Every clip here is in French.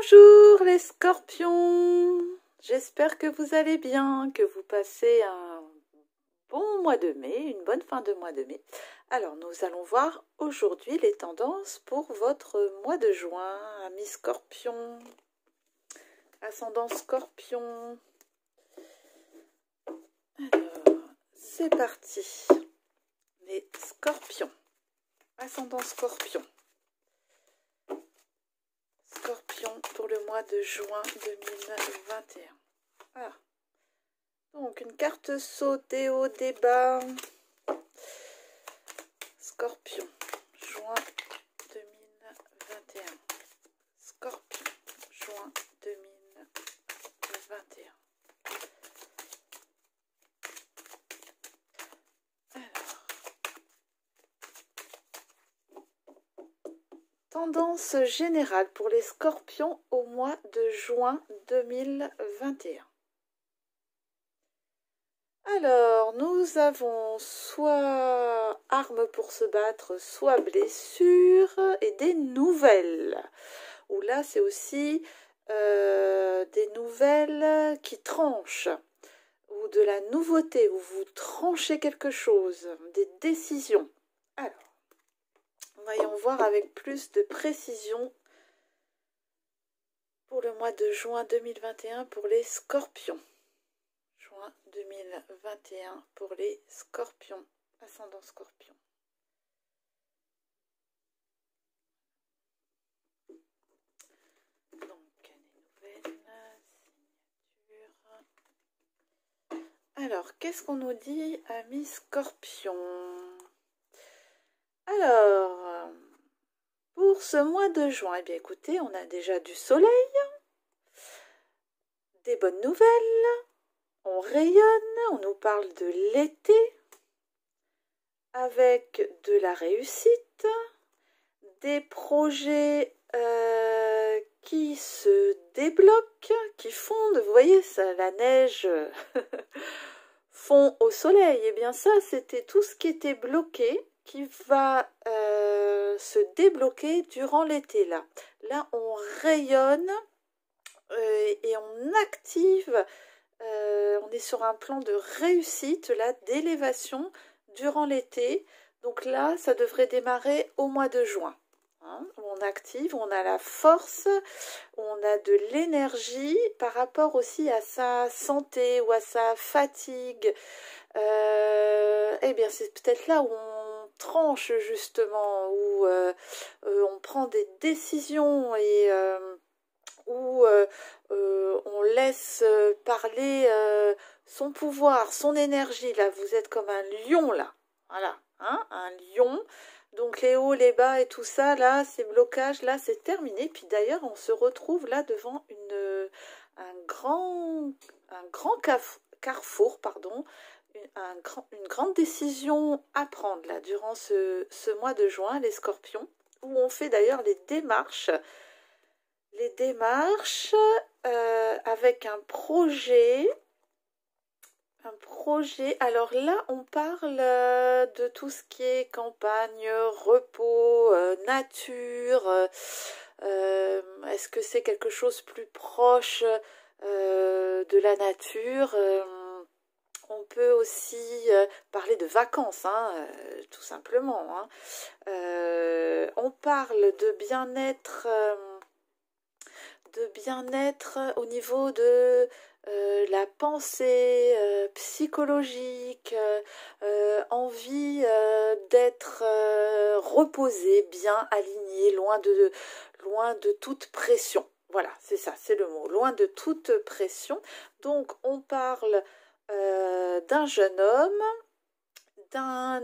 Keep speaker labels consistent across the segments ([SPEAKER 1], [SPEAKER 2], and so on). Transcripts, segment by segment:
[SPEAKER 1] Bonjour les scorpions, j'espère que vous allez bien, que vous passez un bon mois de mai, une bonne fin de mois de mai. Alors nous allons voir aujourd'hui les tendances pour votre mois de juin, amis scorpions, ascendant scorpion. Alors c'est parti, les scorpions, ascendant scorpion. Scorpion pour le mois de juin 2021. Ah. Donc une carte sautée au débat. Scorpion, juin 2021. Scorpion, juin 2021. Tendance générale pour les scorpions au mois de juin 2021. Alors, nous avons soit armes pour se battre, soit blessures et des nouvelles. Ou là, c'est aussi des nouvelles qui tranchent ou de la nouveauté, où vous tranchez quelque chose, des décisions. Alors, voyons voir avec plus de précision pour le mois de juin 2021 pour les scorpions. Juin 2021 pour les scorpions, ascendant scorpion. Donc, les nouvelles signatures. Alors, qu'est-ce qu'on nous dit, amis scorpions? Alors, pour ce mois de juin, eh bien écoutez, on a déjà du soleil, des bonnes nouvelles, on rayonne, on nous parle de l'été, avec de la réussite, des projets qui se débloquent, qui fondent, vous voyez, ça, la neige fond au soleil, et bien ça, c'était tout ce qui était bloqué, qui va se débloquer durant l'été là. Là, on rayonne et on active, on est sur un plan de réussite là, d'élévation durant l'été. Donc là, ça devrait démarrer au mois de juin. Hein, où on active, où on a la force, où on a de l'énergie par rapport aussi à sa santé ou à sa fatigue. Eh bien, c'est peut-être là où on tranche justement, où on prend des décisions et où on laisse parler son pouvoir, son énergie. Là, vous êtes comme un lion là, voilà, hein, un lion. Donc les hauts, les bas et tout ça, là, ces blocages, là, c'est terminé. Puis d'ailleurs, on se retrouve là devant un grand carrefour, pardon, une grande décision à prendre là durant ce mois de juin, les scorpions, où on fait d'ailleurs les démarches avec un projet. Alors là, on parle de tout ce qui est campagne, repos, nature. Est-ce que c'est quelque chose plus proche de la nature? On peut aussi parler de vacances, hein, tout simplement. Hein. On parle de bien-être au niveau de la pensée psychologique, envie d'être reposé, bien aligné, loin de toute pression. Voilà, c'est ça, c'est le mot, loin de toute pression. Donc on parle d'un jeune homme, un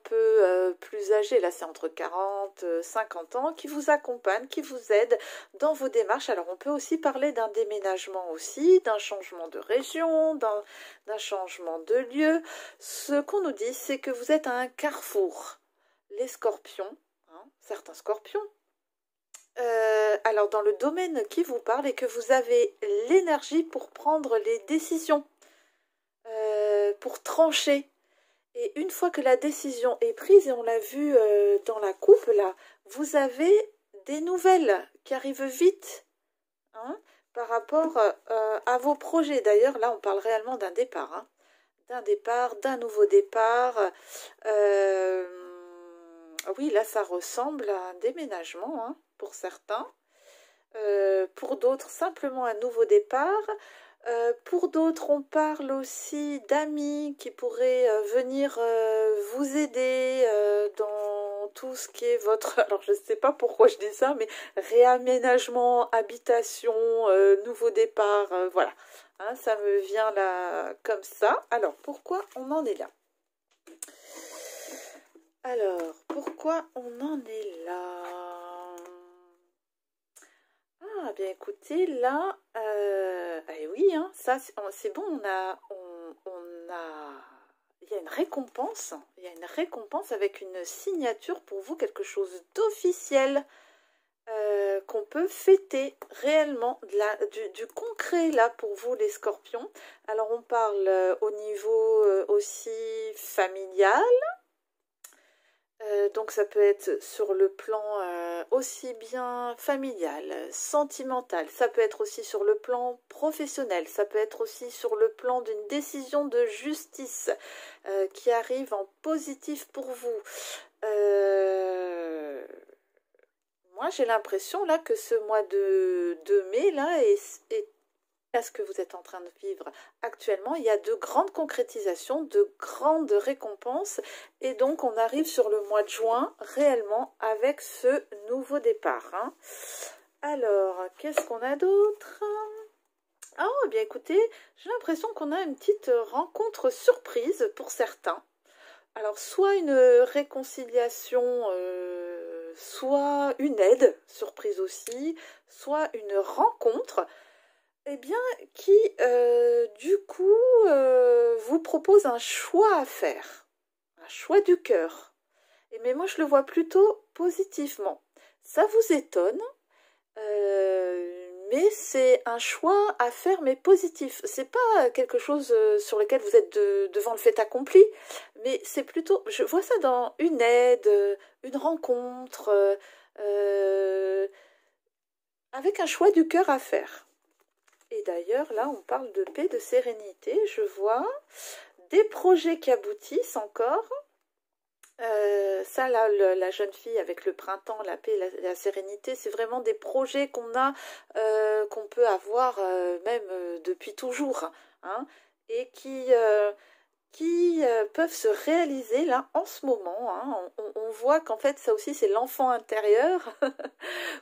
[SPEAKER 1] peu plus âgé, là c'est entre 40 et 50 ans, qui vous accompagne, qui vous aide dans vos démarches. Alors on peut aussi parler d'un déménagement aussi, d'un changement de région, d'un changement de lieu. Ce qu'on nous dit, c'est que vous êtes à un carrefour. Les scorpions, hein, certains scorpions, alors dans le domaine qui vous parle, et que vous avez l'énergie pour prendre les décisions, pour trancher. Et une fois que la décision est prise, et on l'a vu dans la coupe là, vous avez des nouvelles qui arrive vite, hein, par rapport à vos projets. D'ailleurs, là, on parle réellement d'un départ, hein, d'un départ, d'un nouveau départ. Oui, là, ça ressemble à un déménagement, hein, pour certains. Pour d'autres, simplement un nouveau départ. Pour d'autres, on parle aussi d'amis qui pourraient venir vous aider dans tout ce qui est votre... Alors, je ne sais pas pourquoi je dis ça, mais réaménagement, habitation, nouveau départ, voilà. Hein, ça me vient là comme ça. Alors, pourquoi on en est là? Alors, pourquoi on en est là? Ah, bien écoutez, là, eh oui, hein, ça, c'est bon, il y a une récompense, il y a une récompense avec une signature pour vous, quelque chose d'officiel qu'on peut fêter réellement, du concret là pour vous les scorpions. Alors on parle au niveau aussi familial. Donc ça peut être sur le plan aussi bien familial, sentimental, ça peut être aussi sur le plan professionnel, ça peut être aussi sur le plan d'une décision de justice qui arrive en positif pour vous. Moi j'ai l'impression là que ce mois de mai là est à ce que vous êtes en train de vivre actuellement, il y a de grandes concrétisations, de grandes récompenses, et donc on arrive sur le mois de juin réellement avec ce nouveau départ. Hein. Alors, qu'est-ce qu'on a d'autre? Oh, bien écoutez, j'ai l'impression qu'on a une petite rencontre surprise pour certains. Alors, soit une réconciliation, soit une aide, surprise aussi, soit une rencontre. Eh bien, qui, du coup, vous propose un choix à faire, un choix du cœur. Mais moi, je le vois plutôt positivement. Ça vous étonne, mais c'est un choix à faire, mais positif. C'est pas quelque chose sur lequel vous êtes devant le fait accompli, mais c'est plutôt, je vois ça dans une aide, une rencontre, avec un choix du cœur à faire. Et d'ailleurs, là, on parle de paix, de sérénité. Je vois des projets qui aboutissent encore. Ça, là, la jeune fille avec le printemps, la paix, la sérénité, c'est vraiment des projets qu'on a, qu'on peut avoir même depuis toujours. Hein, et qui peuvent se réaliser là en ce moment. Hein. On voit qu'en fait, ça aussi, c'est l'enfant intérieur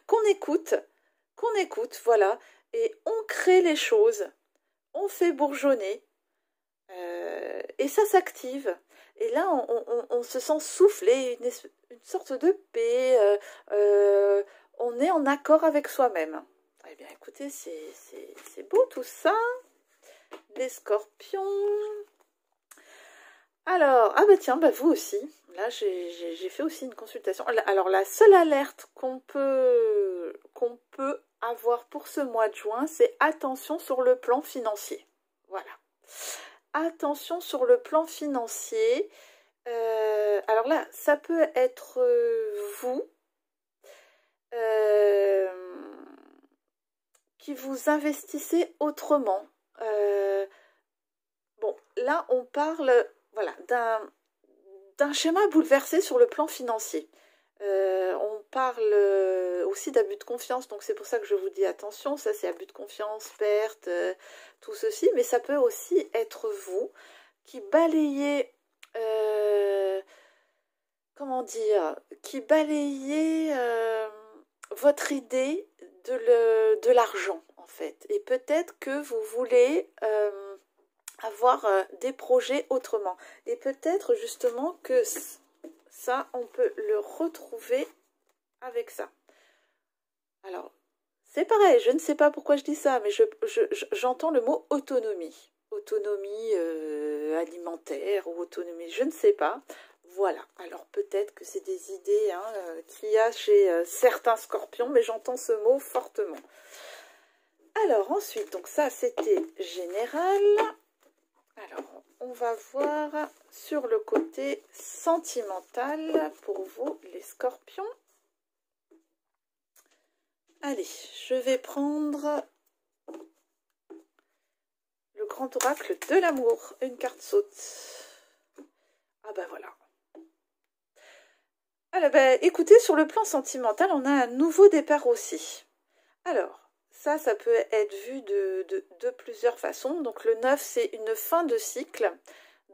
[SPEAKER 1] qu'on écoute, voilà. Et on crée les choses, on fait bourgeonner, et ça s'active. Et là, on se sent souffler, une sorte de paix, on est en accord avec soi-même. Eh bien, écoutez, c'est beau tout ça. Les scorpions. Alors, ah bah tiens, bah vous aussi. Là, j'ai fait aussi une consultation. Alors, la seule alerte qu'on peut avoir pour ce mois de juin, c'est attention sur le plan financier. Voilà. Attention sur le plan financier. Alors là, ça peut être vous qui vous investissez autrement. Bon, là, on parle voilà, d'un schéma bouleversé sur le plan financier. On parle aussi d'abus de confiance, donc c'est pour ça que je vous dis attention, ça c'est abus de confiance, perte, tout ceci, mais ça peut aussi être vous qui balayez, comment dire, qui balayez votre idée de l'argent en fait, et peut-être que vous voulez avoir des projets autrement, et peut-être justement que ça, on peut le retrouver avec ça. Alors, c'est pareil, je ne sais pas pourquoi je dis ça, mais j'entends le mot autonomie. Autonomie alimentaire ou autonomie, je ne sais pas. Voilà, alors peut-être que c'est des idées hein, qu'il y a chez certains scorpions, mais j'entends ce mot fortement. Alors ensuite, donc ça c'était général. Alors, on va voir sur le côté sentimental pour vous, les scorpions. Allez, je vais prendre le grand oracle de l'amour. Une carte saute. Ah bah voilà. Alors, bah, écoutez, sur le plan sentimental, on a un nouveau départ aussi. Alors, ça peut être vu de plusieurs façons. Donc, le 9, c'est une fin de cycle.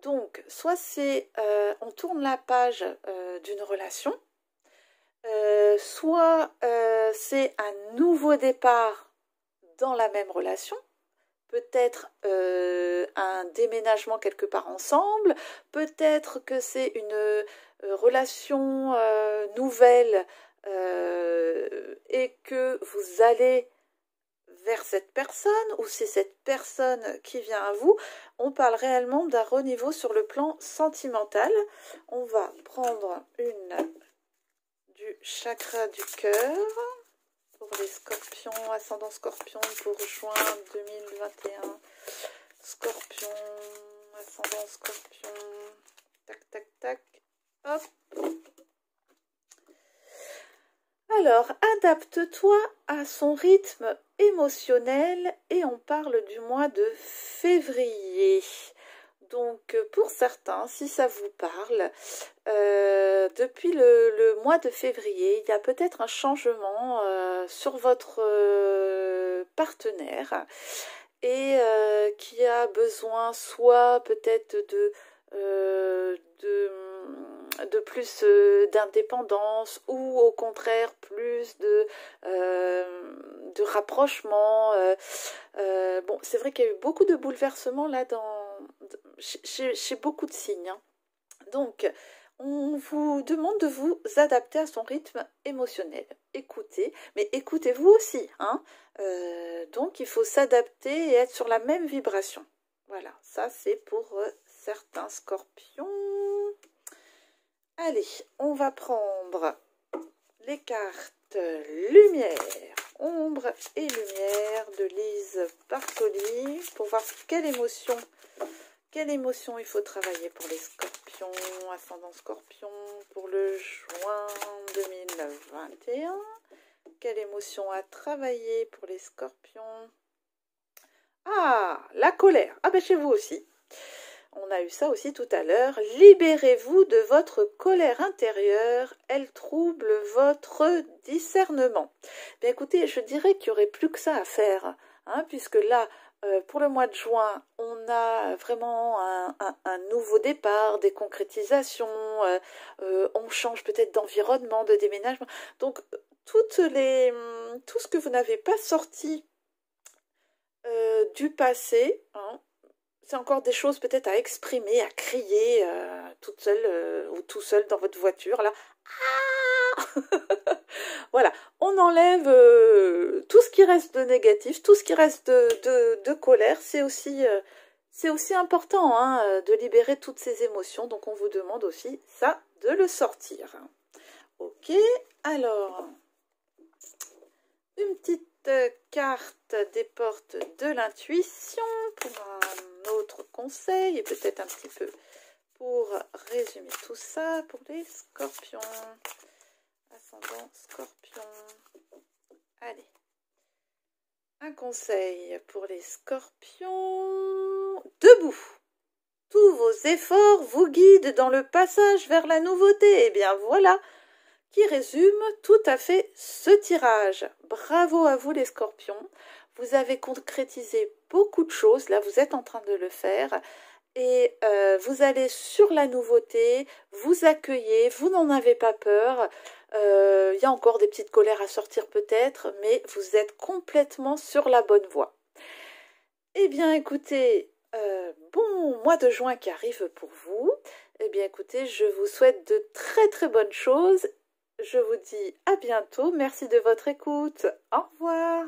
[SPEAKER 1] Donc, soit c'est, on tourne la page d'une relation, soit c'est un nouveau départ dans la même relation, peut-être un déménagement quelque part ensemble, peut-être que c'est une relation nouvelle et que vous allez vers cette personne ou c'est cette personne qui vient à vous. On parle réellement d'un renouveau sur le plan sentimental. On va prendre une du chakra du cœur pour les scorpions, ascendant scorpion pour juin 2021. Scorpion, ascendant scorpion, tac, tac, tac, hop. Alors, adapte-toi à son rythme émotionnel et on parle du mois de février. Donc, pour certains, si ça vous parle, depuis le mois de février, il y a peut-être un changement sur votre partenaire et qui a besoin soit peut-être de plus d'indépendance ou au contraire plus de rapprochement. Bon, c'est vrai qu'il y a eu beaucoup de bouleversements là chez beaucoup de signes. Hein. Donc, on vous demande de vous adapter à son rythme émotionnel. Écoutez, mais écoutez-vous aussi. Hein. Donc, il faut s'adapter et être sur la même vibration. Voilà, ça c'est pour certains scorpions. Allez, on va prendre les cartes lumière, ombre et lumière de Lise Bartoli pour voir quelle émotion il faut travailler pour les scorpions, ascendant scorpion pour le juin 2021. Quelle émotion à travailler pour les scorpions? Ah, la colère. Ah ben chez vous aussi. On a eu ça aussi tout à l'heure. Libérez-vous de votre colère intérieure. Elle trouble votre discernement. Bien écoutez, je dirais qu'il n'y aurait plus que ça à faire. Hein, puisque là, pour le mois de juin, on a vraiment un nouveau départ, des concrétisations. On change peut-être d'environnement, de déménagement. Donc, tout ce que vous n'avez pas sorti du passé, hein, c'est encore des choses peut-être à exprimer, à crier toute seule ou tout seul dans votre voiture. Là. Ah voilà, on enlève tout ce qui reste de négatif, tout ce qui reste de colère. C'est aussi important hein, de libérer toutes ces émotions. Donc on vous demande aussi ça, de le sortir. Ok, alors, une petite carte des portes de l'intuition pour un autre conseil et peut-être un petit peu pour résumer tout ça pour les scorpions. Ascendant scorpion. Allez. Un conseil pour les scorpions. Debout. Tous vos efforts vous guident dans le passage vers la nouveauté. Eh bien voilà qui résume tout à fait ce tirage. Bravo à vous les scorpions. Vous avez concrétisé beaucoup de choses. Là, vous êtes en train de le faire. Et vous allez sur la nouveauté, vous accueillez, vous n'en avez pas peur. Il y a encore des petites colères à sortir peut-être, mais vous êtes complètement sur la bonne voie. Eh bien, écoutez, bon mois de juin qui arrive pour vous. Eh bien, écoutez, je vous souhaite de très très bonnes choses. Je vous dis à bientôt. Merci de votre écoute. Au revoir.